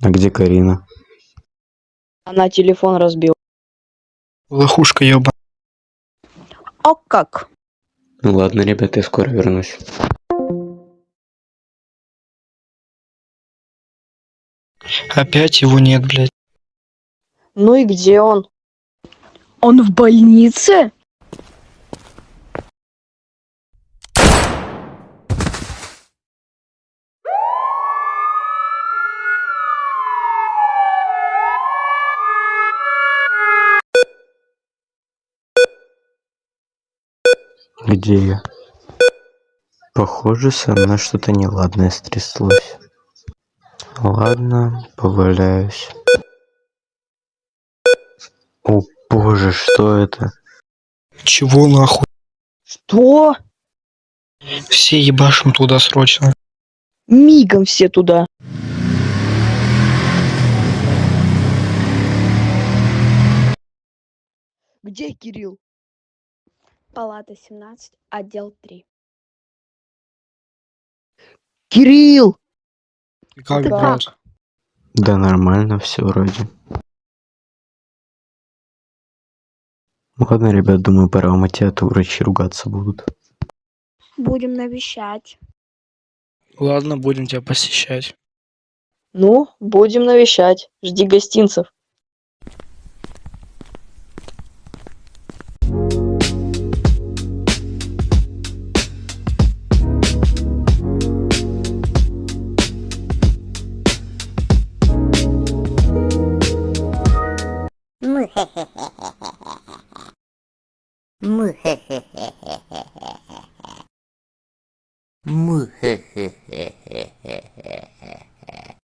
А где Карина? Она телефон разбила. Лохушка ёба. О как! Ну ладно, ребята, я скоро вернусь. Опять его нет, блядь. Ну и где он? Он в больнице? Где я? Похоже, со мной что-то неладное стряслось. Ладно, поваляюсь. О боже, что это? Чего нахуй? Что? Все ебашим туда срочно. Мигом все туда. Где Кирилл? Палата 17, отдел 3. Кирилл! Как, Ты блядь? как? Да нормально все вроде. Ладно, ребят, думаю, пора умыть, а то врачи ругаться будут. Будем навещать. Ладно, будем тебя посещать. Ну, будем навещать. Жди гостинцев. Му-хе-хе-хе.